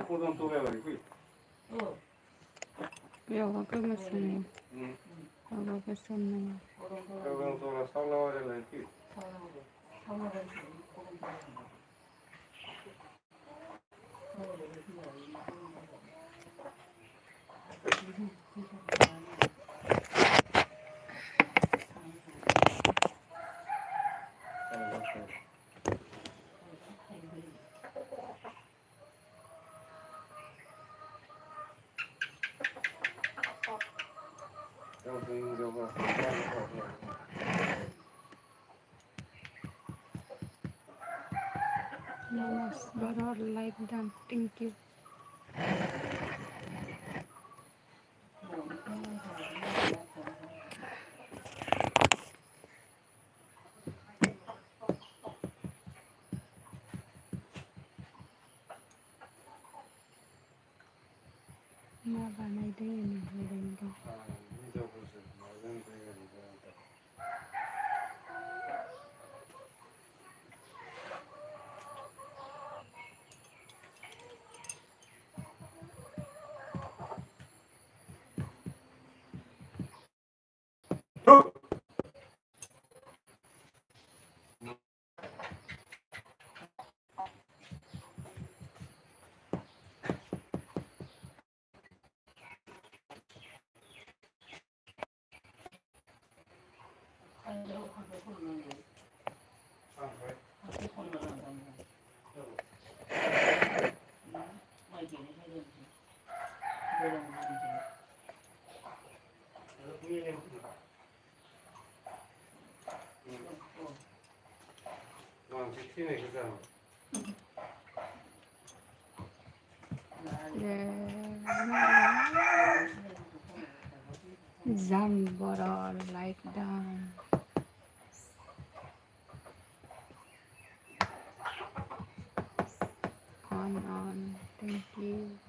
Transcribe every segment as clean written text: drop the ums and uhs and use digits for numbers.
Yoga ke mesin. Yoga ke sana. Namas barar like dan thank you. Ma banai deh ini lagi. Zam barar like dan. On. Thank you.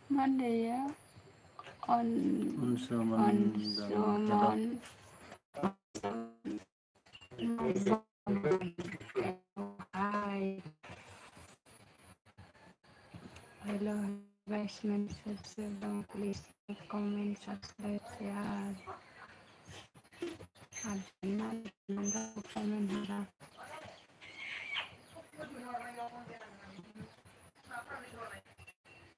Mana ya? On someone. Hi. Hello, basement subscribe. Please comment, subscribe, share. Ada comment harap.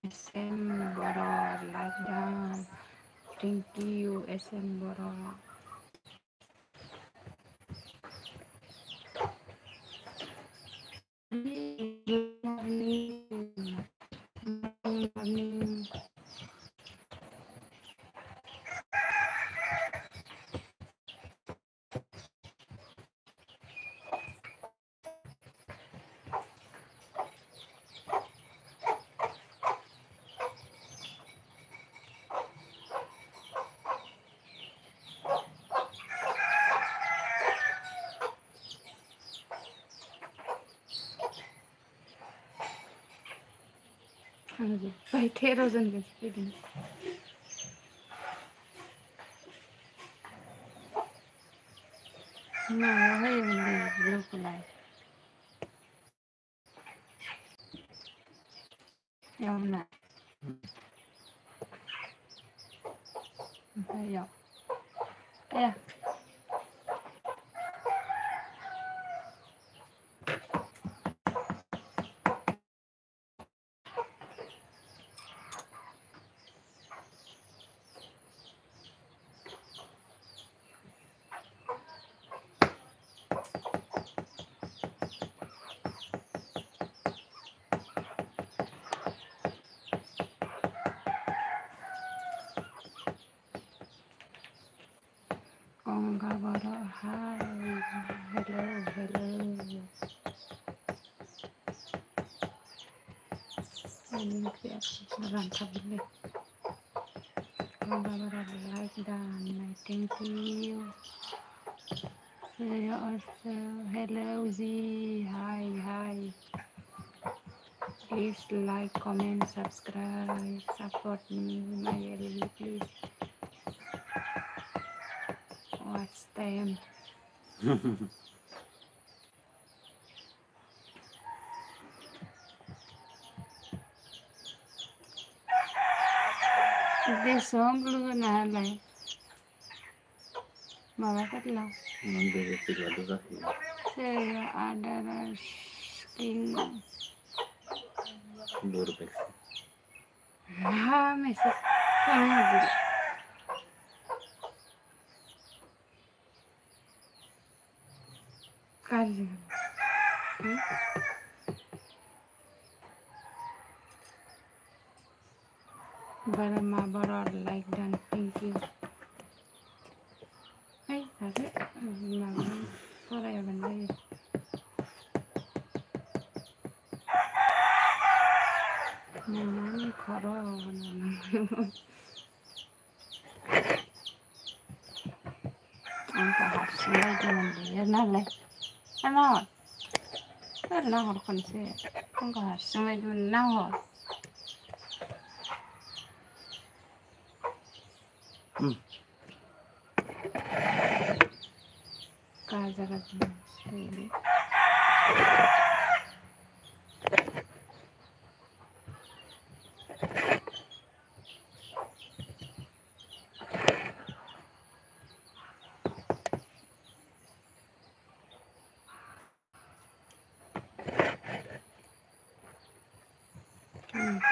SM Boror like down. Thank you, SM Boror. Good morning. Good morning. बैठे रोजन speaking. No, I haven't look like. Yum na. Yeah. Yeah. Kongabara, hi. Hello. Ini kayak rangka beli. Barbara like done. Thank you. Hello Z. Hi. Please like, comment, subscribe, support me, my LV, please. Watch them. This song lu na lai. Mama kat lau. Nanti kita ada lagi. Saya ada skin. Baru peksi. Mesej. Kaya dulu. Kali. Barama barar like dan thank you. Hey, tadi malam sore ya benda ya. Namanya corona. Angka hasilnya jangan dia nalai. Enak. Enak harus konsep. Angka hasilnya jangan nahor. Kaza ini.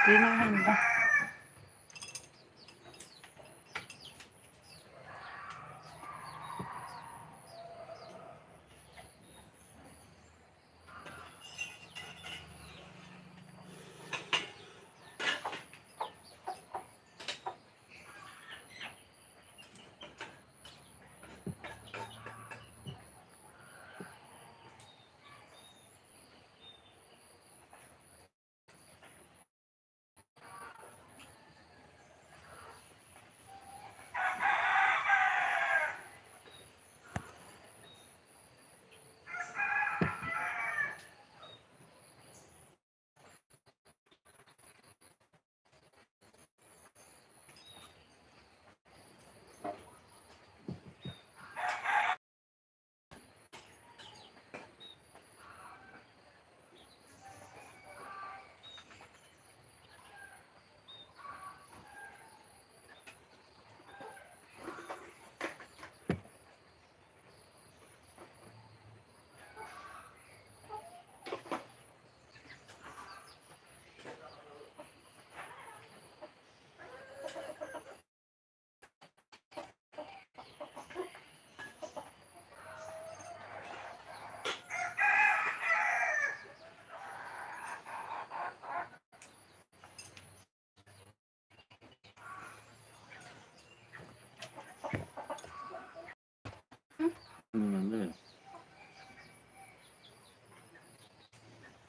Kinahan ba?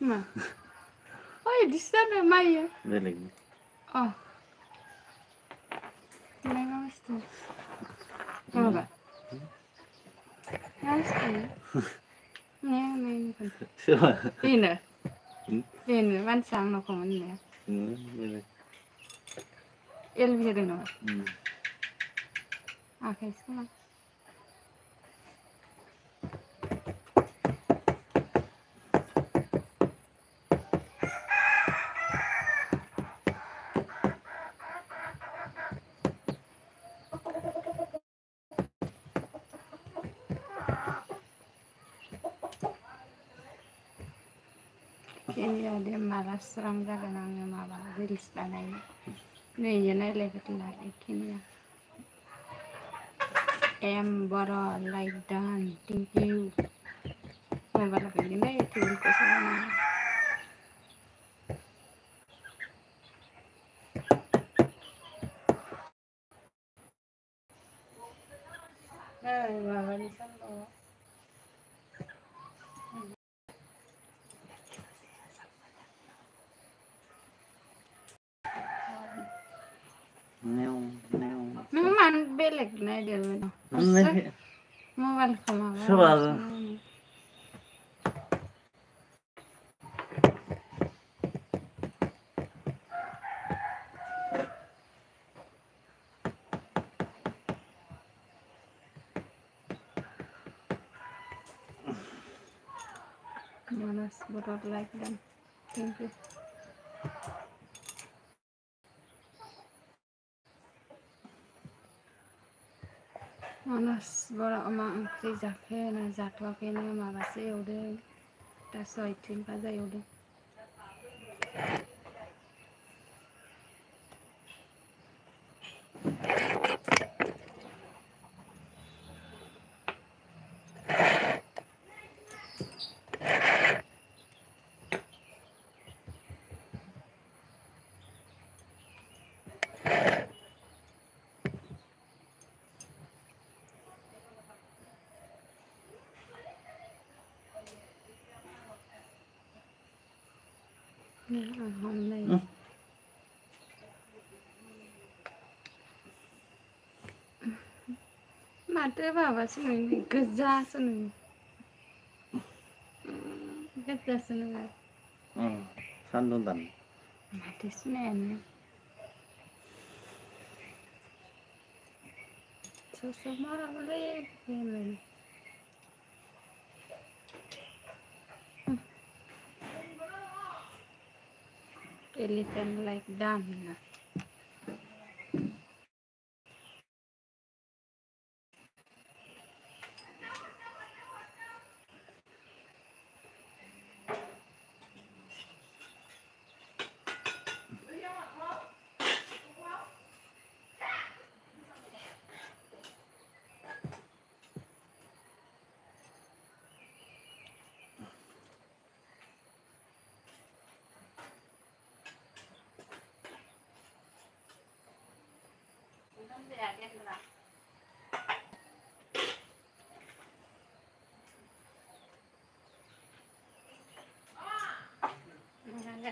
Ma. Oh, di sana Maya. Ada lagi. Oh. Nggak mesti. Apa? Mesti. Main. Siapa? Ini man sang no komen ya. Ini. El bisa dengar. Oke, sekarang. Ini ada malas serang jaga nangnya malah rilis tanai. Nih jangan lewat lagi kini ya. Bara like dan thank you. Mau bara kayak gini itu ke sana. Mama di sana. Neong. Mobile खोमाबा सोरबा Manas berat like dan thank you. Manas berat emak oंख्रि जाखोना जाथ'वाखैनो माबासो एवदों थास' आथिं भाजा एवदों alhamdulillah. Mata माबासो नुयो गोजासो नुयो गोजासो नुयो सान्दुं दान माथो सिनायानो sosok marah boleh gimana pilihan like dam nggak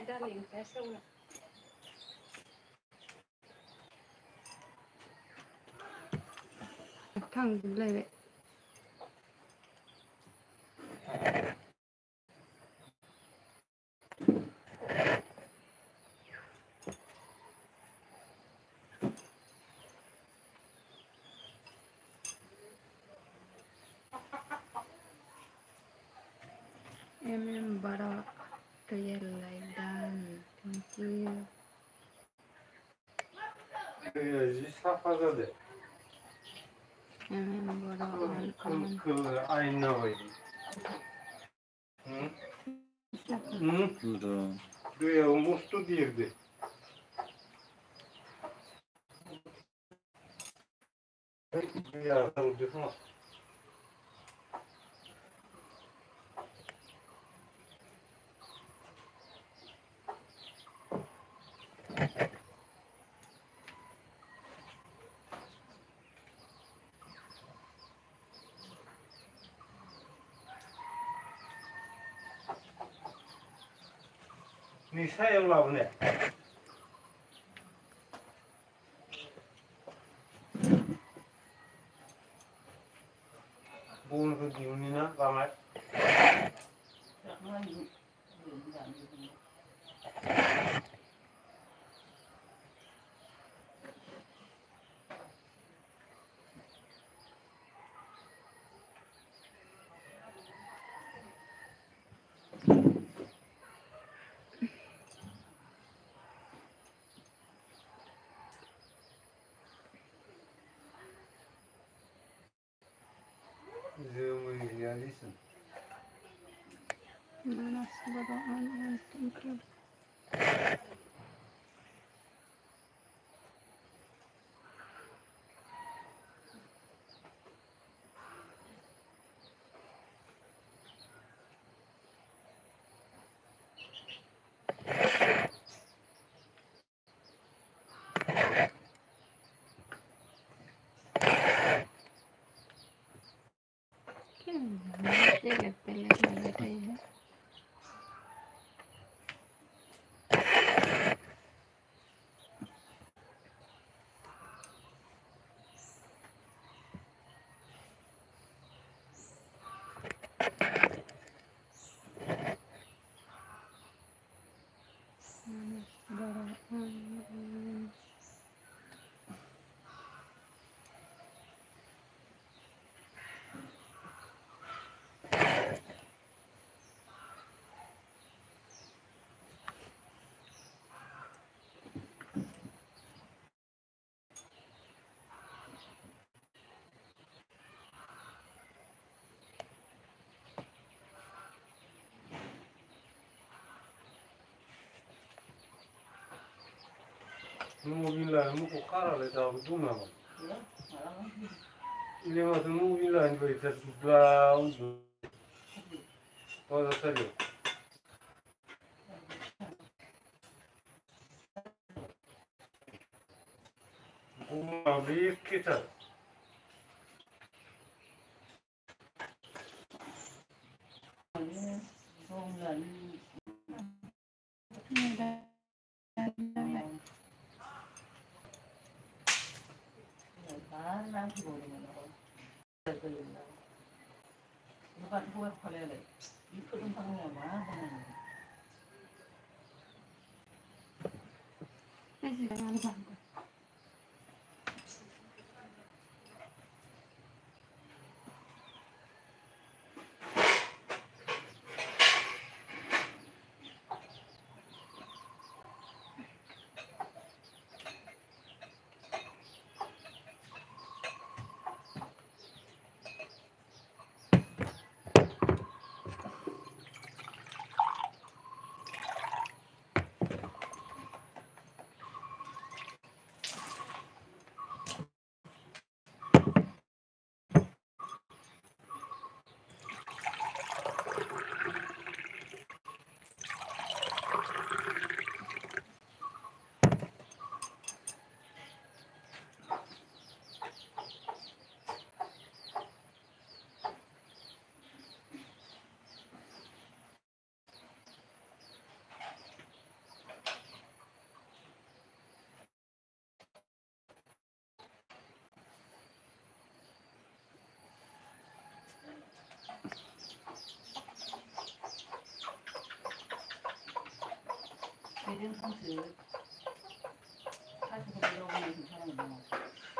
ada link saya थांजोबलायबाय bara real like dan thank you 사파가 돼. bara on 그 아이나와이. 응? 응? 또 그래, almost değildi. Ya, alacağım. Nisa yolla bu ne? Bunu da diyorsun bana. Zoomu izleyenlisin. manas bara on thank you pelet lagi ya Nubilah muka kara le tahu tu nama. Ini macam nubilah ni boleh tersudah untuk pada serius. Beli kita.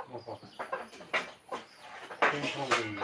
Apa? Tentang ini.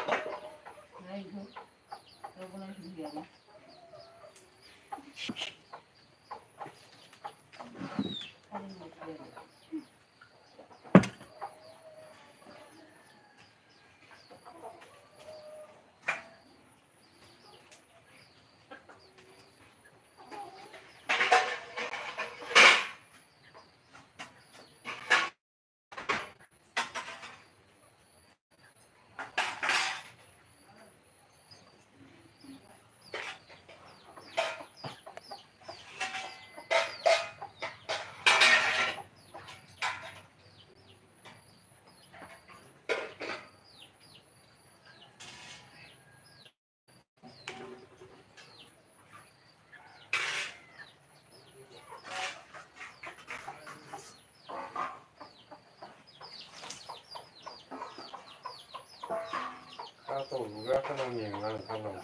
Atau juga kena menyengang kalau.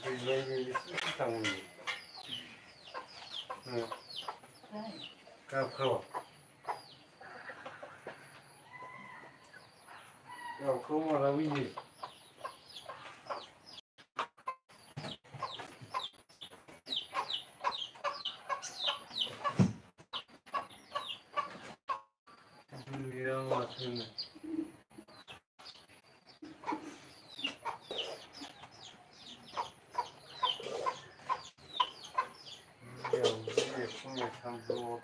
Jadi tahu. Kau. Kau malah wingi. Dia macam dia punya campur.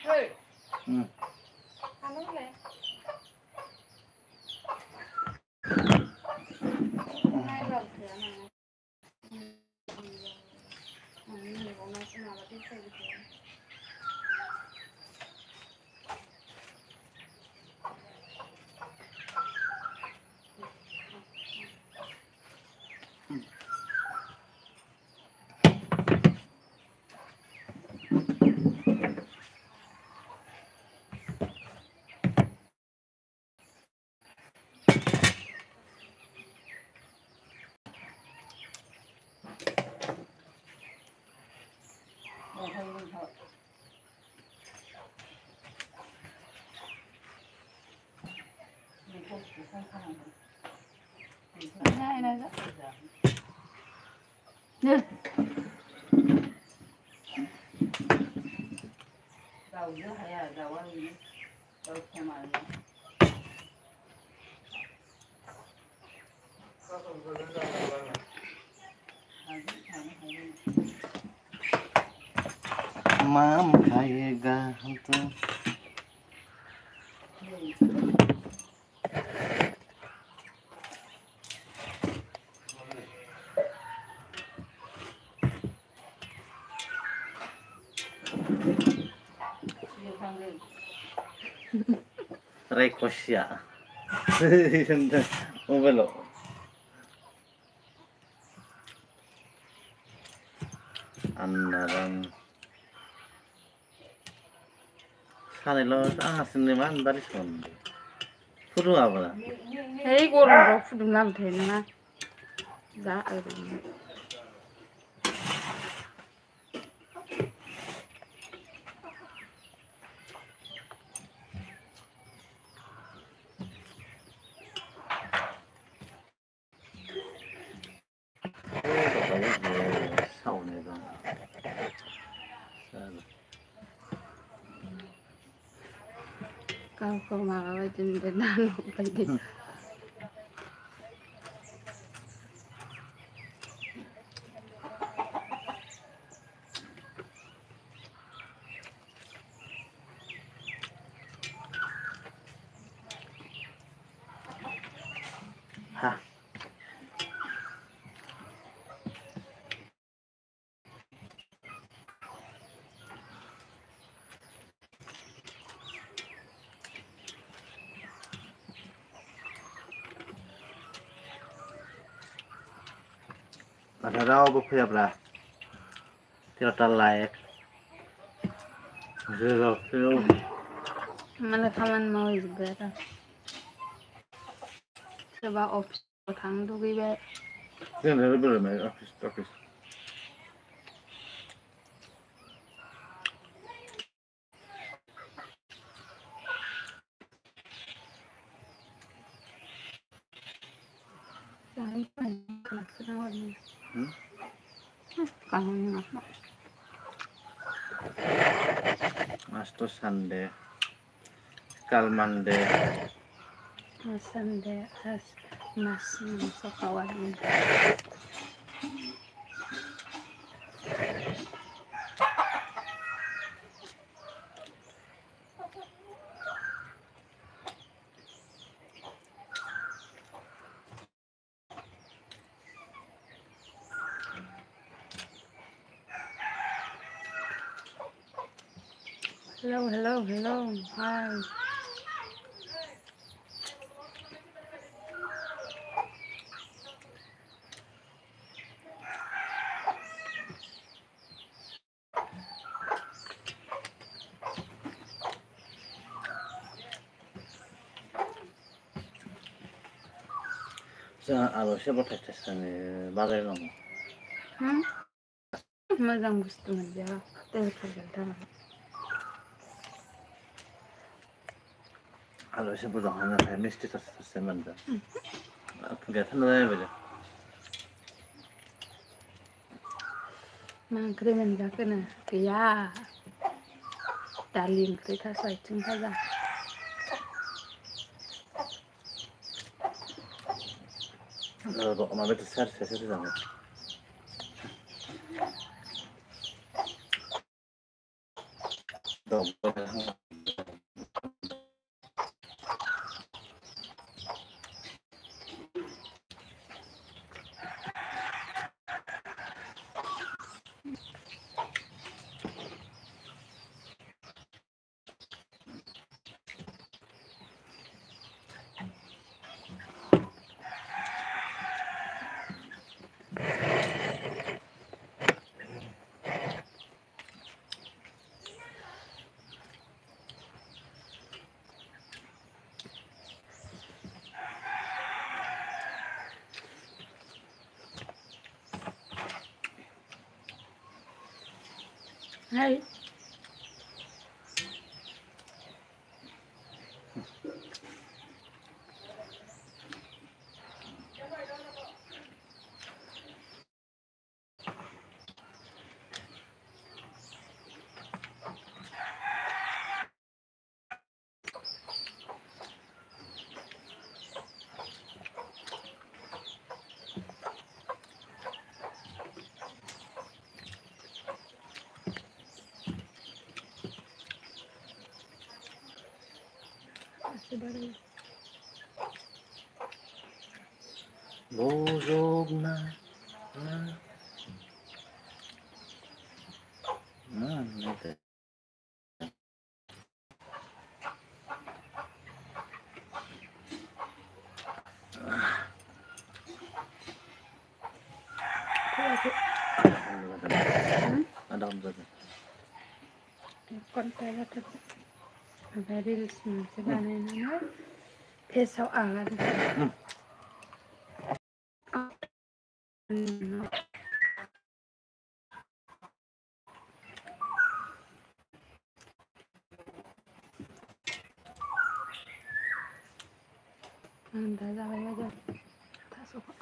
Hey. Ano le? Nay lọc thửa này. Này này đó. Nè. माम खाएगा हम तो Rekosia. Mobile. Andaran. 산에로 쌍았으니만 다리 손. 푸르가 보다. Thấy cô làm rau phụ làm thế nữa. Giá ở đây. sau này rồi. Kau malah jendelan lagi. Ha. Ada rau berapa lah? Tidak terlayak. Zero film. Malah kaman mau juga. Coba opsi thằng tôi ghi bé. Ini ada berapa ya? Office. Kangen apa? Masto Sande. Kalmande. Sande as mas masuk kawan. Hello. Hi. Saya siapa tetesan bagai kamu. Mazang gusto aja. Tagal. siapa jangan ada mesti tetesan mana. Aku gak tahu apa aja. Mangkrimen ga kana ya. Dalim kita sai cin kaza. Kok mama itu saya sama. Hai. Bojogna. Nete. Ada om saja. Konten itu ada reels masih banenan besok alat anda sampai aja tak suka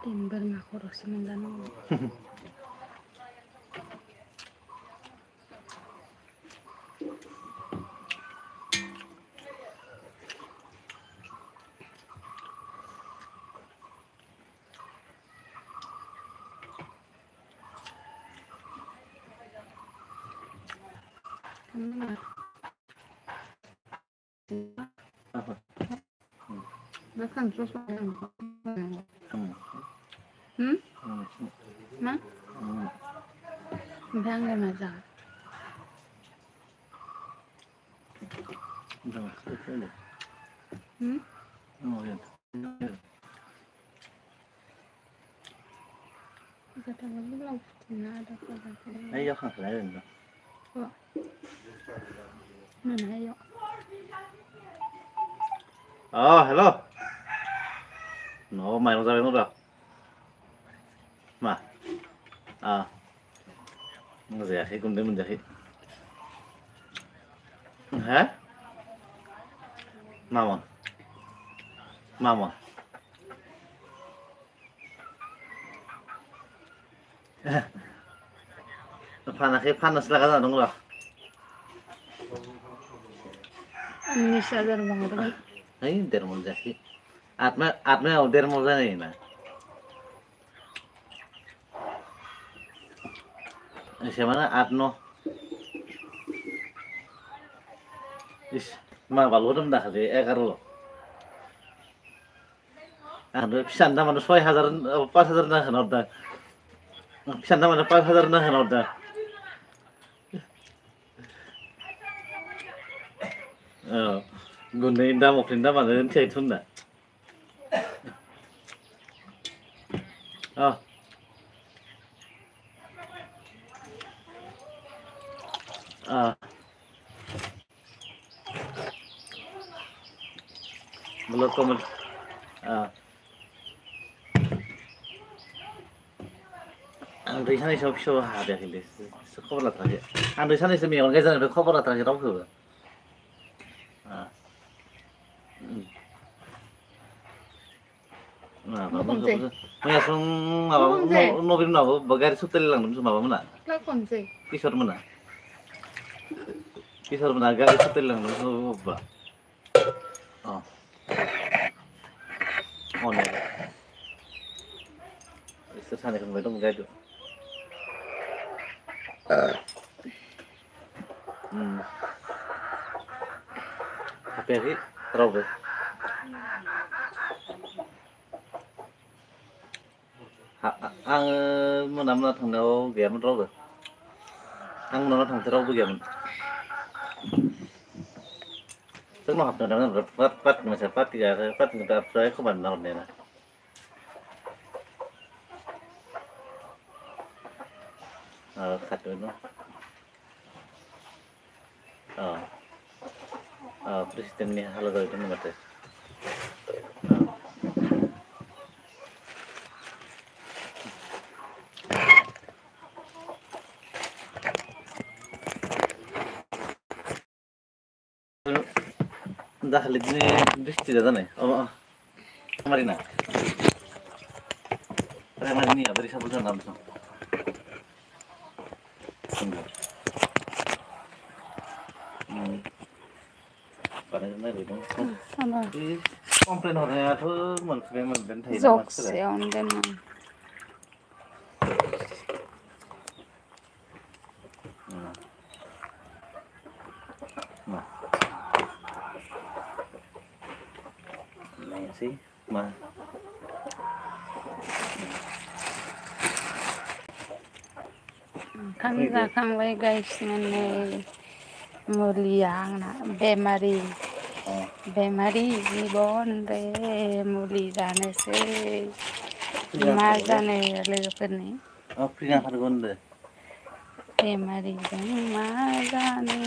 timber ngaku harus mendanung Apa? makan terus makan Hmm. hmm Hmm. mah Hmm. udah nggak masak Udah, sudah. Oh ya. kata kamu belum pernah ada kata Ayo kan lain dah. kok mana ayo Oh, hello. No, mày không ra bên đó. Mà. À. Nó rẻ hết cũng đến mình rẻ hết. Hả? Mama. Mama. Pan akhir pan silakan dong lah. ini sadar banget kan Ini dermol jadi. Atme dermol jadi na. Siapa na Atno? Is, mah balu dong dah deh, karo. Anu pisan dah mana 6,000 5,000 dah kenal dah. Pisan dah mana 5,000 dah kenal dah. Gundain dah mau pindah mana nanti itu dah. Oh. Belum komen. Andai sana isu isu ada kali. Sekolah lah terakhir. Andai sana isu mian guys, andai sekolah lah terakhir apa tu? Nah, bagus. Maya sung apa? Mobil mana? Bagari sutel lang, macam apa mana? lakon sih Kisar mana? Kisar mana? Bagari sutel lang, macam apa? Oh. Oh ni. Kisar sana kan macam bagari tu. Apa lagi? Terus. Ang mana thằng nào ghé mình rồi. Ang nó thằng nào ghé mình. Tức nó học từ đó nó phát mà sẽ phát thì phát người ta tới không bằng nào này nè. Khát rồi nó. Presiden nih halo dari teman mata. Dah lihat ni besti dah nih. Oh, kemarin nak. Kemarin ni abis sabun sana abis. Pada mana itu? sama complain हरनायाथ' मोनबायानो थायोना मानसिफोरा जगसेयावनो दोनो मा नायनोसै मा ओंखाम फैदो जाखांबाय गायसिनानै मुलिया आंना बेमारि बेमारि जिबन रे मुलि जानोसै फैनो मा हाथारगौलै जानो लोगोफोरनि फैनो हाथारगौ होनदों बेमारिजों मा जानो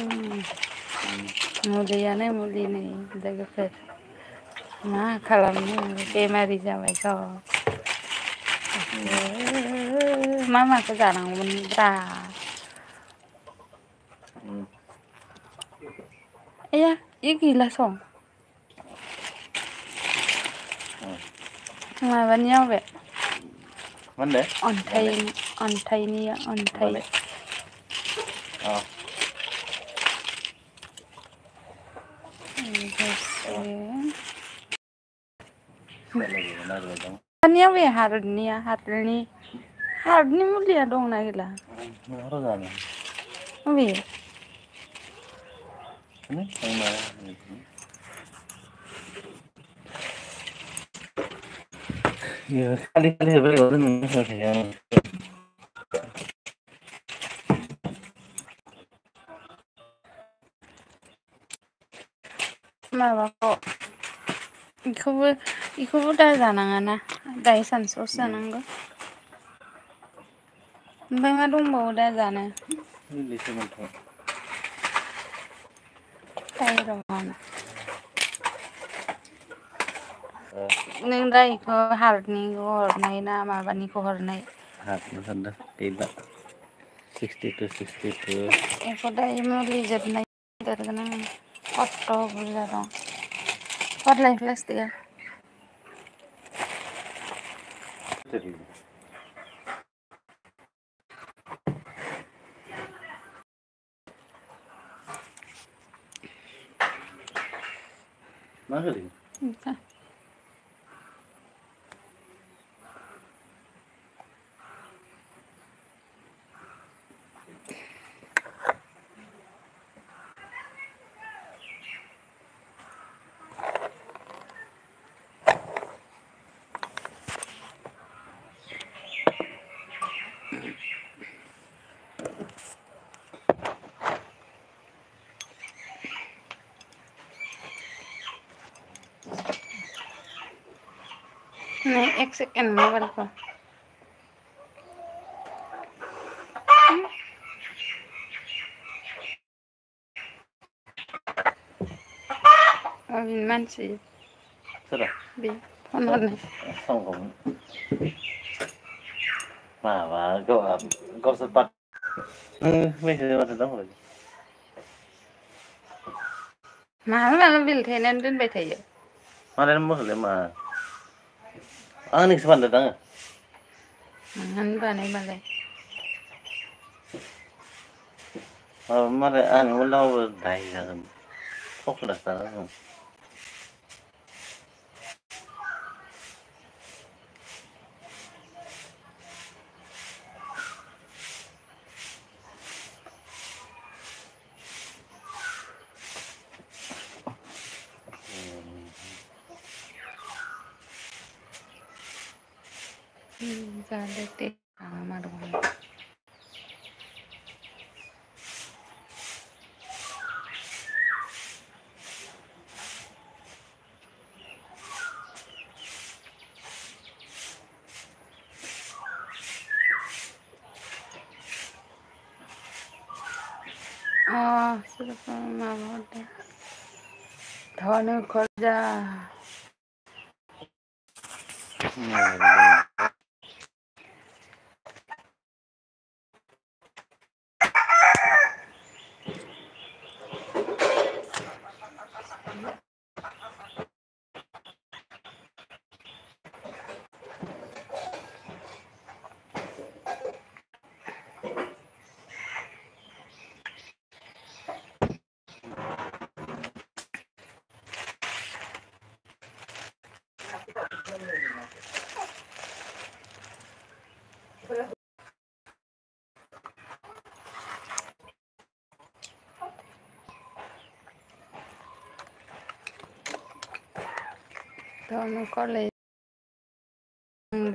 मुलियानो मुलि नै लोगोफोर मा खालामनो बेमारि जाबायथ' मा माखौ जानांगौमोनब्रा आया इ गैला सं माबानिया बे मा होनदों अन्थाइनिया अन्थाइ माने अ लोगोसे सेलारिबो नागिरबाय दं दानिया बे हार्टनि मुलिया दंना गैला नोंहाथ' जानो अबे खालि खालि माबाखौ बेखौबो दा जानाङाना दायो सानसुआवसो जानांगौ ओमफ्राय मा दंबावो दा जानो थायरन नों दा इखौ हार्टनिखौ हरनाय ना माबानिखौ हरनाय हार्टनि सानदों गैला 62 बेखौ दायो मुलि जोबनाय देरगोन आङो खथ' बुरजा दं हरलाय प्लास्टिकआ मा होदों नहीं एक सेकेंड मोबाइल को अभी मानसि सोरा बे फन हरनाय संगौमोन माबा गावसोर पार्ट मेसेज माथो दांहरो माला बेलथायनानै दोनबाय थायो मालायानो मोनलै मा आंनिसो बानायदों आङो नोंहानो बानायबालाय मालाय आंनि मबाइलाव दाय जागोन फकरासो जागोन जादे ते मारो सिर्फ मामा धन खर्जा তো আমি কলেজ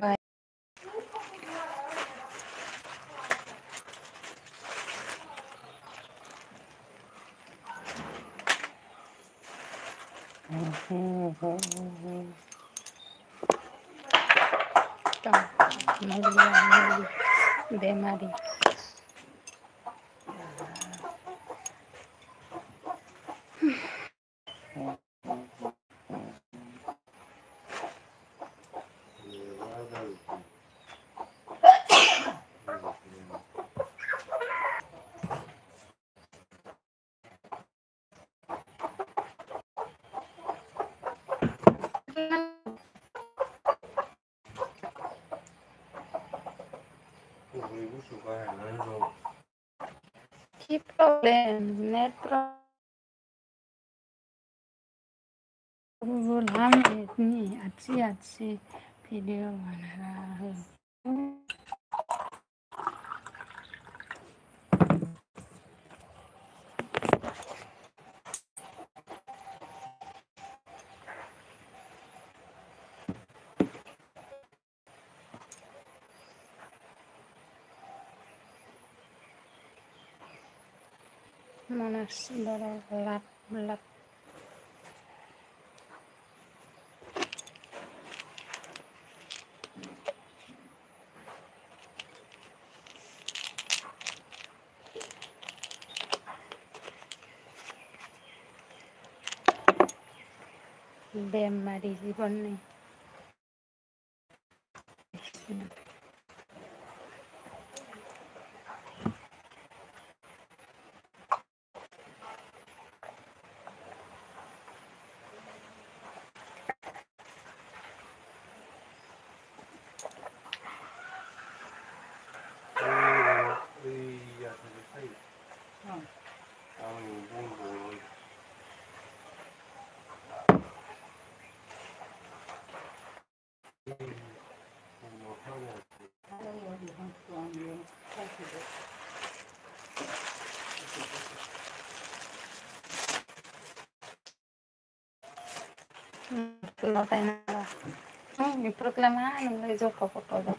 ভাই তো বেমারি কি প্রবলেম নেট प्रॉब्लम इतनी अच्छी अच्छी वीडियो बना रहा है मनस बड़ा लाख लाख बेमारी जीवन नहीं no hay nada. Mi proclama no le dio poco todo.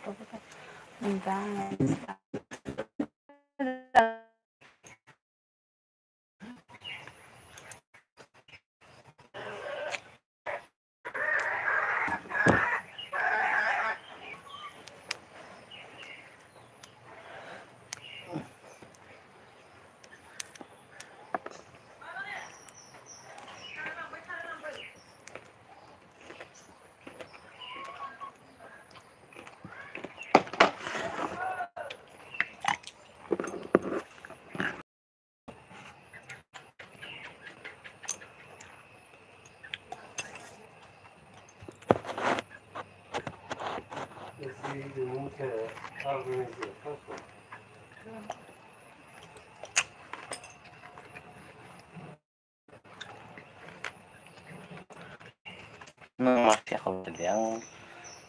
Nang mati ako tadi ang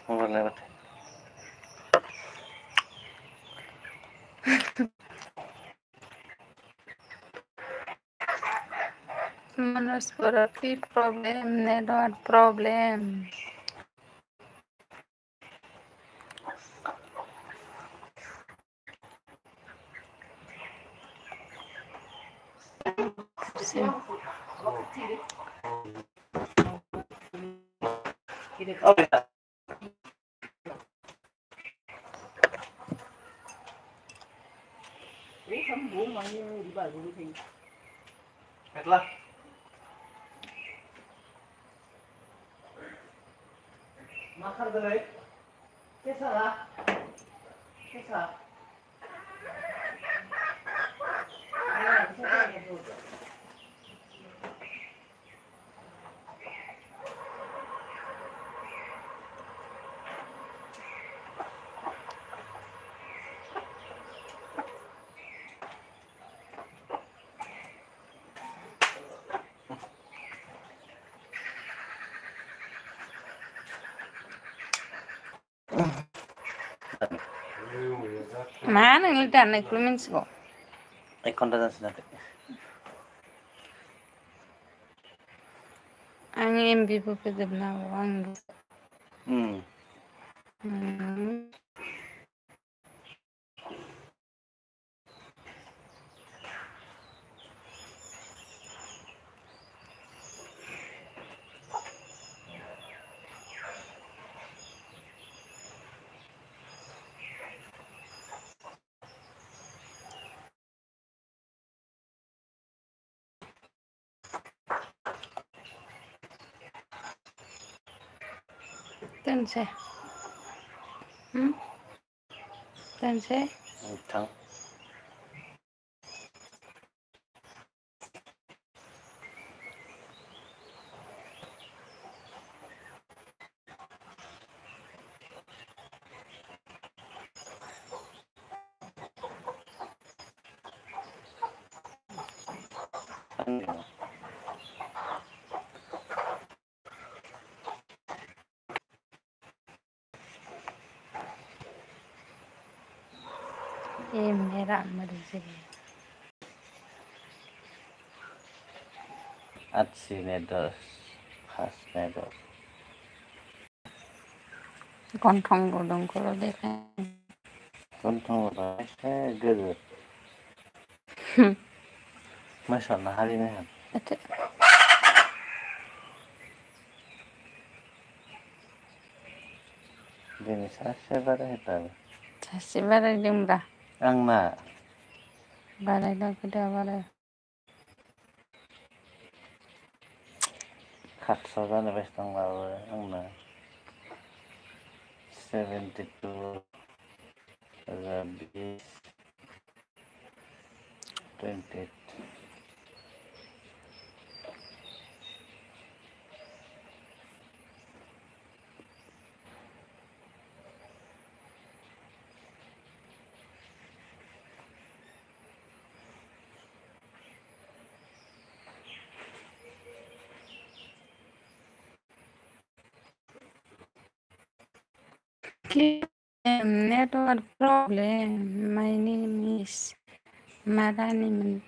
lewat. Manospora problem, network problem. Oh ya. Baiklah. Makan dulu. Kisah lah. Kisah. मा नोंलाय दाननायखौल' मिन्थिगौ 1 घन्टा जासिनाखै आं एमबिबो फोजोबनो हागौ आं दोनसै दोनसै थां मेरा मर्जी 8 फार्स्ट नेटवर्क गन्थं गुदुंखौल' देखाय गन्थंआव एसे गोदो मोसानो हालिनो दिनै सासे बारायहोथारो सासे बारायदोंब्रा आंना बारायदों खोथा बाराय 400 जानो बेसे दंबावो आंना 72 20 28 network problem. My name is Marani.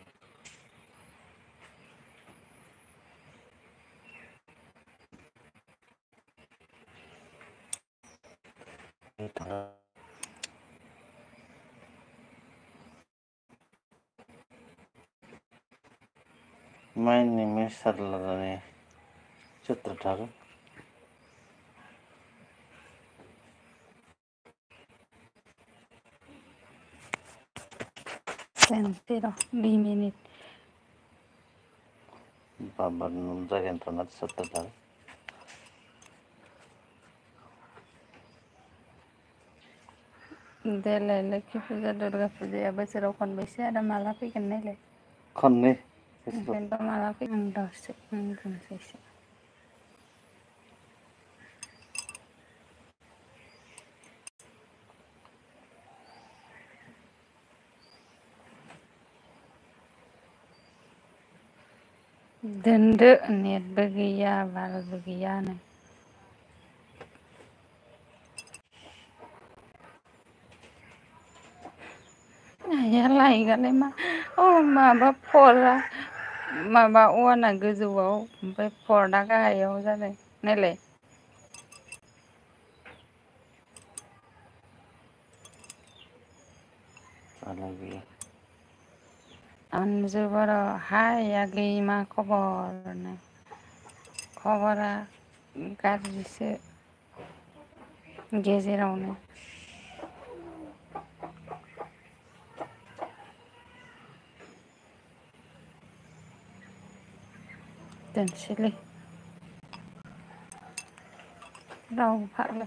My name is Sarladani Chitrataru. Pero 2 minutes. Baba जायगा internet 70 देलाय लोखि फुजा दुर्गा फुजाया बोसोराव खनबेसे आरो माला फैगोन नायलाय खननै ओंखायनोथ' माला फैगोन दासो बुंसैसो दोनदो नेटबो गैया बारबो गैयानो आया लायगालाय मा माबा फरा माबा अवाना गोजौआव ओमफ्राय फर्टआ गाहायाव जादों नायलाय अन्जु बर' हाय आगै मा खबर खबरा गाज्रिसो गेजेरावनो दोनसैलै रावबो फाग्ला